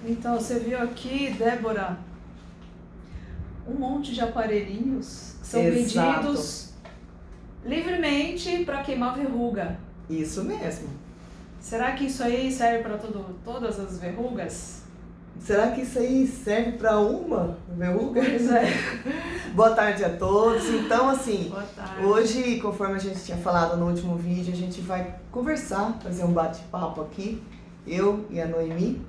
Então, você viu aqui, Débora, um monte de aparelhinhos que são Exato. vendidos livremente para queimar verruga. Isso mesmo. Será que isso aí serve para todas as verrugas? Será que isso aí serve para uma verruga? Pois é. Boa tarde a todos. Então, assim, Boa tarde. hoje, conforme a gente tinha falado no último vídeo, a gente vai conversar, fazer um bate-papo aqui, eu e a Noemi,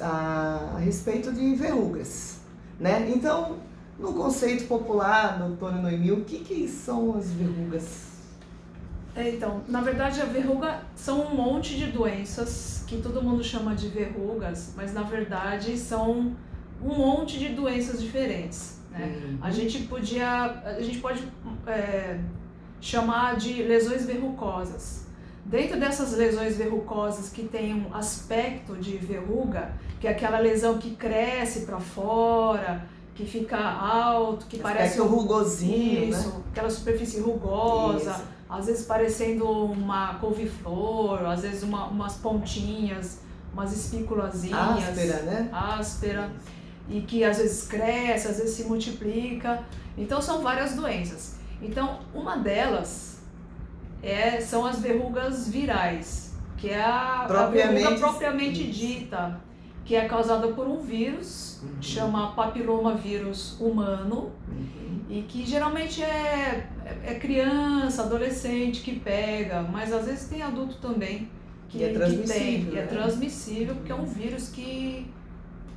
a respeito de verrugas, né? Então, no conceito popular, doutora Noemi, o que são as verrugas? Então, na verdade, a verruga são um monte de doenças que todo mundo chama de verrugas, mas na verdade são um monte de doenças diferentes, né? Uhum. A gente pode chamar de lesões verrucosas. Dentro dessas lesões verrucosas que tem um aspecto de verruga, que é aquela lesão que cresce para fora, que fica alto, que parece rugosinho, isso, né? Aquela superfície rugosa. Isso. Às vezes parecendo uma couve-flor, às vezes umas pontinhas, umas espículazinhas. Áspera, né? Áspera. E que às vezes cresce, às vezes se multiplica. Então são várias doenças. Então uma delas são as verrugas virais, que é a verruga propriamente dita, que é causada por um vírus, chama papilomavírus humano, e que geralmente é criança, adolescente que pega, mas às vezes tem adulto também que é transmissível, tem, né? E é transmissível porque é um vírus que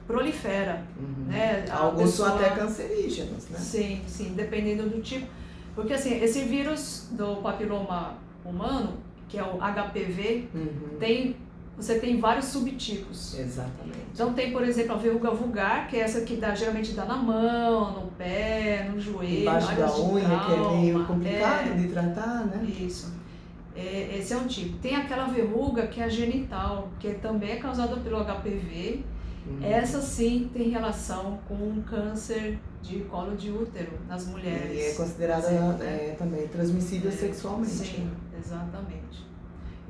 prolifera, né? Alguns são até cancerígenos, né? Sim, dependendo do tipo. Porque assim, esse vírus do papiloma humano, que é o HPV, você tem vários subtipos. Exatamente. Então tem, por exemplo, a verruga vulgar, que é essa que geralmente dá na mão, no pé, no joelho, embaixo da unha, que é meio complicado de tratar, né? Isso. Esse é um tipo. Tem aquela verruga que é a genital, que também é causada pelo HPV. Essa sim tem relação com câncer de colo de útero nas mulheres. E é considerada também transmissível sexualmente. Sim, exatamente.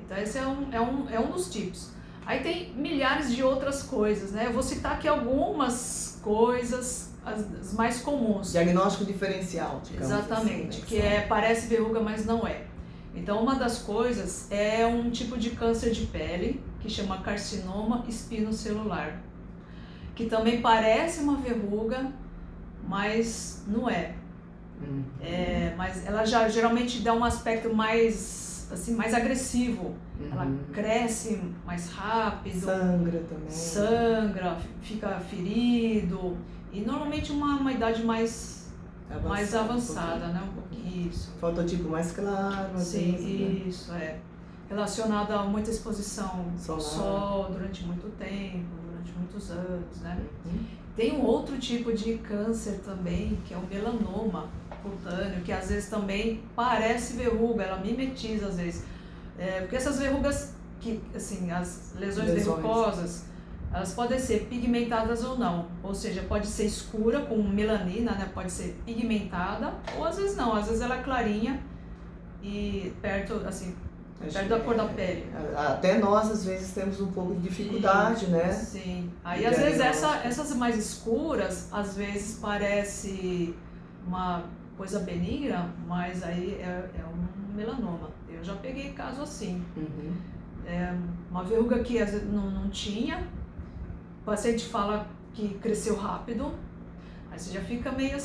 Então esse é um dos tipos. Aí tem milhares de outras coisas, né? Eu vou citar aqui algumas coisas, as mais comuns. Diagnóstico diferencial, digamos. Exatamente, assim, que parece verruga, mas não é. Então uma das coisas é um tipo de câncer de pele, que chama carcinoma espinocelular, que também parece uma verruga, mas não é. Mas ela já geralmente dá um aspecto mais agressivo. Ela cresce mais rápido. Sangra também. Sangra, fica ferido. E normalmente uma idade mais avançada, né? Um pouquinho. Isso. Fototipo mais claro. Sim, isso, relacionado a muita exposição ao sol durante muito tempo, durante muitos anos, né? Tem um outro tipo de câncer também, que é o melanoma cutâneo, que às vezes também parece verruga, ela mimetiza às vezes. Porque essas verrugas, as lesões verrucosas, elas podem ser pigmentadas ou não, ou seja, pode ser escura com melanina, né? Pode ser pigmentada, ou às vezes não, às vezes ela é clarinha e perto da cor da pele. Até nós, às vezes, temos um pouco de dificuldade, né? Sim. Aí, às vezes, essas mais escuras, às vezes, parece uma coisa benigna, mas aí é um melanoma. Eu já peguei caso assim. Uma verruga que às vezes não tinha, o paciente fala que cresceu rápido, aí você já fica meio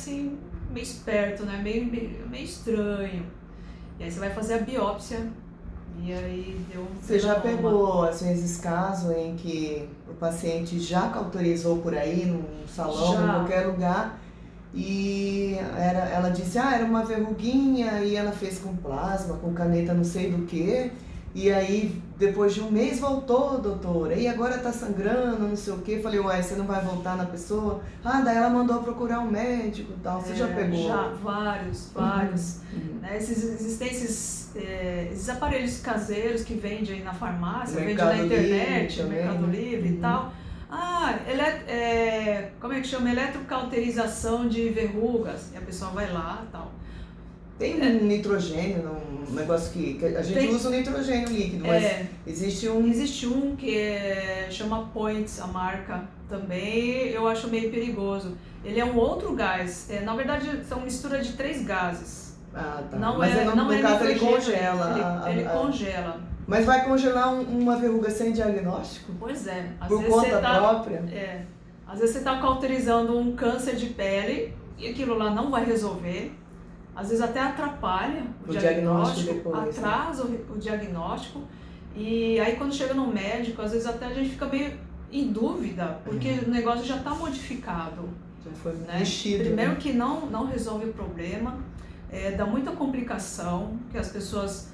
esperto, né? Meio estranho. E aí você vai fazer a biópsia. E aí deu um Você já pegou, às vezes, caso em que o paciente já cauterizou por aí, num salão, em qualquer lugar, e ela disse, era uma verruguinha, e ela fez com plasma, com caneta não sei do que, e aí depois de um mês voltou, doutora, e agora tá sangrando, não sei o que. Falei, uai, você não vai voltar na pessoa? Daí ela mandou procurar um médico e tal. Você já pegou? Já, vários. Né? Existem esses aparelhos caseiros que vendem aí na farmácia, vendem na internet, no Mercado Livre e tal. Como é que chama? Eletrocauterização de verrugas. E a pessoa vai lá e tal. Tem um nitrogênio, um negócio que a gente usa o nitrogênio líquido, mas existe um... Existe um que chama Points, a marca também, eu acho meio perigoso. Ele é um outro gás, na verdade são mistura de 3 gases. Ah, tá. Não mas no caso ele congela. Ele congela. Mas vai congelar uma verruga sem diagnóstico? Pois é. Por conta própria? Às vezes você está cauterizando um câncer de pele e aquilo lá não vai resolver. Às vezes até atrapalha o diagnóstico depois, atrasa o diagnóstico. E aí quando chega no médico, às vezes até a gente fica meio em dúvida, porque o negócio já está modificado. Já foi mexido. Primeiro que não resolve o problema, dá muita complicação, que as pessoas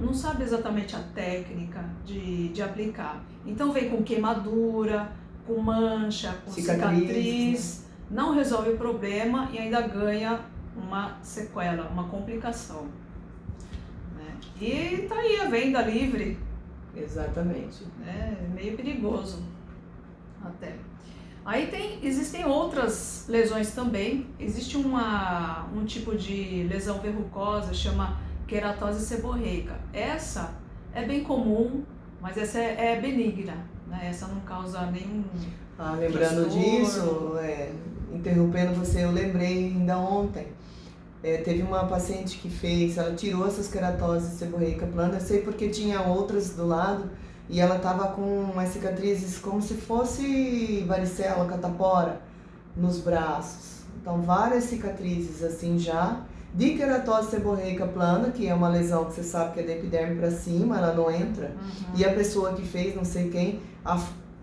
não sabem exatamente a técnica de aplicar. Então vem com queimadura, com mancha, com cicatriz, não resolve o problema e ainda ganha uma sequela, uma complicação. Né? E tá aí a venda livre. Exatamente. É meio perigoso até. Aí existem outras lesões também. Existe um tipo de lesão verrucosa, chama queratose seborreica. Essa é bem comum, mas essa é benigna, né? Essa não causa nenhum lembrando disso, interrompendo você, eu lembrei ainda ontem. Teve uma paciente que ela tirou essas queratoses seborreica plana, eu sei porque tinha outras do lado, e ela estava com umas cicatrizes como se fosse varicela, catapora, nos braços. Então, várias cicatrizes assim já, de queratose seborreica plana, que é uma lesão que você sabe que é da epiderme para cima, ela não entra, e a pessoa que fez, não sei quem,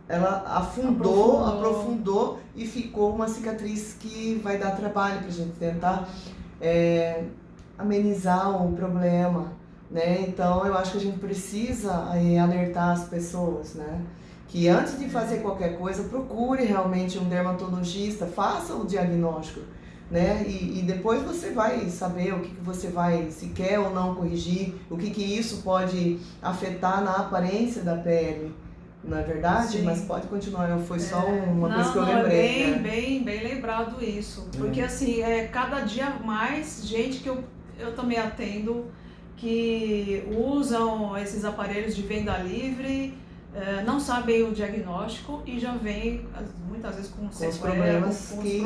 ela aprofundou e ficou uma cicatriz que vai dar trabalho para a gente tentar amenizar o problema, né? Então eu acho que a gente precisa alertar as pessoas, né? Que antes de fazer qualquer coisa, procure realmente um dermatologista, faça o diagnóstico, né? E depois você vai saber o que você vai, se quer ou não corrigir, o que isso pode afetar na aparência da pele. Não é verdade? Sim. Mas pode continuar, foi só uma coisa que eu lembrei. É bem lembrado isso. Porque assim, cada dia mais gente que eu também atendo que usam esses aparelhos de venda livre, não sabem o diagnóstico e já vem muitas vezes com os problemas que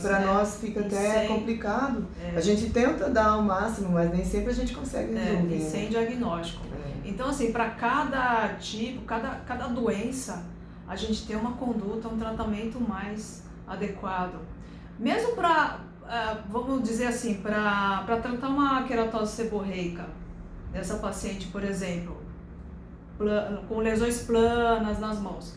para nós fica até complicado. A gente tenta dar o máximo, mas nem sempre a gente consegue resolver. E sem diagnóstico. Então, assim, para cada tipo, cada doença, a gente tem uma conduta, um tratamento mais adequado. Mesmo para, vamos dizer assim, para tratar uma queratose seborreica, dessa paciente, por exemplo, com lesões planas nas mãos,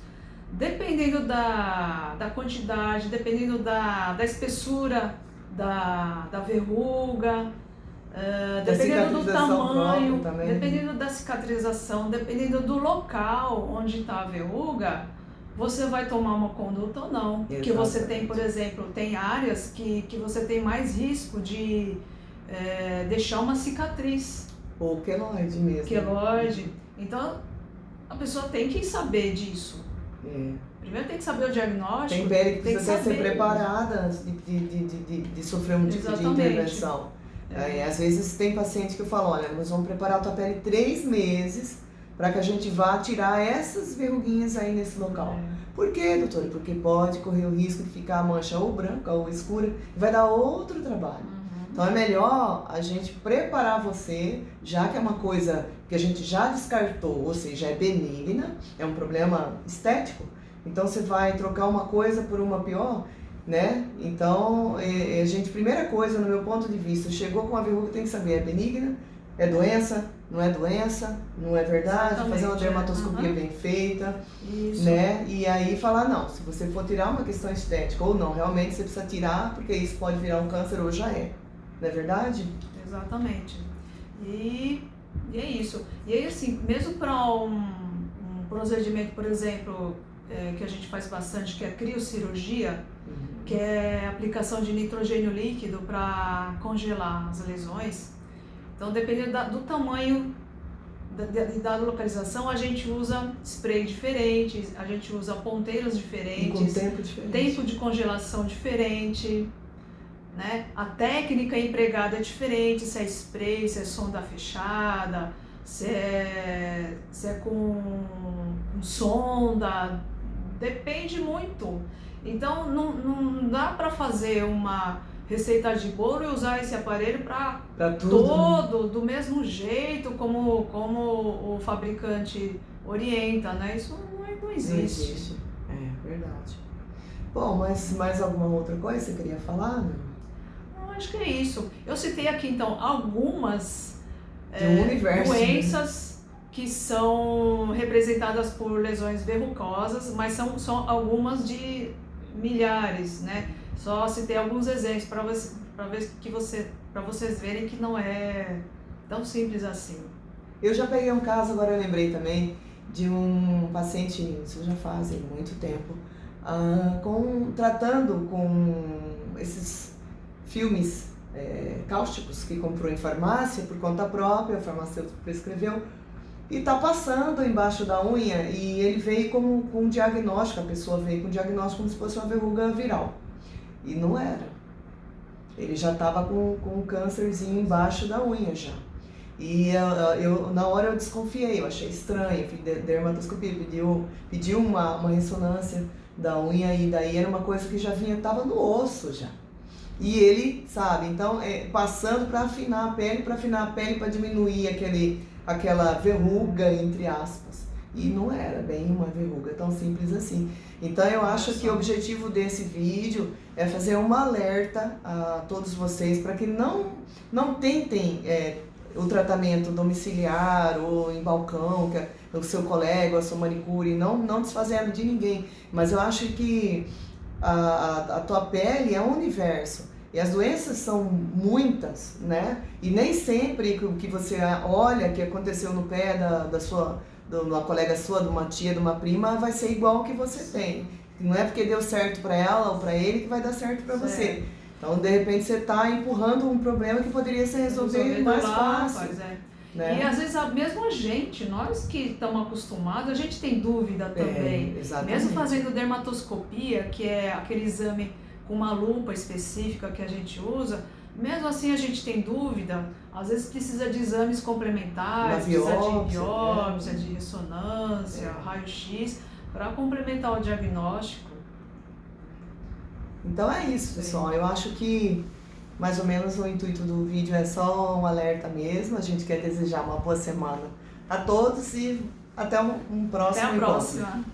dependendo da quantidade, dependendo da espessura da verruga, dependendo do tamanho, dependendo da cicatrização, dependendo do local onde está a verruga, você vai tomar uma conduta ou não. Porque você tem, por exemplo, tem áreas que você tem mais risco de deixar uma cicatriz. Ou queloide mesmo. Queloide. Então, a pessoa tem que saber disso. Primeiro tem que saber o diagnóstico. Tem pele que precisa ser preparada antes de sofrer um tipo de intervenção. Às vezes tem paciente que eu falo, olha, nós vamos preparar a tua pele 3 meses para que a gente vá tirar essas verruguinhas aí nesse local. Por quê, doutora? Porque pode correr o risco de ficar a mancha ou branca ou escura e vai dar outro trabalho. Então é melhor a gente preparar você, já que é uma coisa que a gente já descartou, ou seja, é benigna, é um problema estético, então você vai trocar uma coisa por uma pior, né? Então, a gente, primeira coisa, no meu ponto de vista, chegou com a verruga, tem que saber, é benigna, é doença, não é doença, não é verdade, exatamente, fazer uma dermatoscopia bem feita, né? E aí falar, não, se você for tirar uma questão estética ou não, realmente você precisa tirar, porque isso pode virar um câncer ou já é. Não é verdade? Exatamente. E é isso. E aí, assim, mesmo para um procedimento, por exemplo, que a gente faz bastante, que é a criocirurgia, que é a aplicação de nitrogênio líquido para congelar as lesões. Então, dependendo do tamanho da localização, a gente usa spray diferente, a gente usa ponteiras diferentes, e com tempo diferente, tempo de congelação diferente. né? A técnica empregada é diferente, se é spray, se é sonda fechada, se é com sonda, depende muito. Então não dá para fazer uma receita de bolo e usar esse aparelho para todo do mesmo jeito como o fabricante orienta, né? Isso não existe. Não existe. É verdade. Bom, mas mais alguma outra coisa que você queria falar? Não, acho que é isso. Eu citei aqui então algumas universo, doenças, né, que são representadas por lesões verrucosas, mas são algumas de milhares, né? Só citei alguns exemplos para vocês verem que não é tão simples assim. Eu já peguei um caso, agora eu lembrei também, de um paciente, isso já faz muito tempo, tratando com esses filmes cáusticos que comprou em farmácia por conta própria, o farmacêutico prescreveu, e está passando embaixo da unha, e ele veio com um diagnóstico, a pessoa veio com um diagnóstico como se fosse uma verruga viral. E não era. Ele já estava com um câncerzinho embaixo da unha já. E na hora eu desconfiei, eu achei estranho, fiz dermatoscopia, pedi uma ressonância da unha, e daí era uma coisa que já estava no osso já. E ele, sabe, então passando para afinar a pele, para diminuir aquela verruga, entre aspas. E não era bem uma verruga tão simples assim. Então eu acho que o objetivo desse vídeo é fazer um alerta a todos vocês para que não tentem o tratamento domiciliar ou em balcão, que é o seu colega, a sua manicure, não desfazendo de ninguém. Mas eu acho que a tua pele é um universo. E as doenças são muitas, né? E nem sempre o que você olha que aconteceu no pé de uma colega sua, de uma tia, de uma prima, vai ser igual ao que você tem. Não é porque deu certo para ela ou para ele que vai dar certo para você. Então, de repente, você está empurrando um problema que poderia ser resolvido mais fácil. Né? E às vezes mesmo nós que estamos acostumados, a gente tem dúvida também. Mesmo fazendo dermatoscopia, que é aquele exame com uma lupa específica que a gente usa, mesmo assim a gente tem dúvida, às vezes precisa de exames complementares, precisa de biópsia, de ressonância, raio-x, para complementar o diagnóstico. Então é isso, pessoal. Eu acho que mais ou menos o intuito do vídeo é só um alerta mesmo. A gente quer desejar uma boa semana a todos e até um próximo encontro. Até a próxima.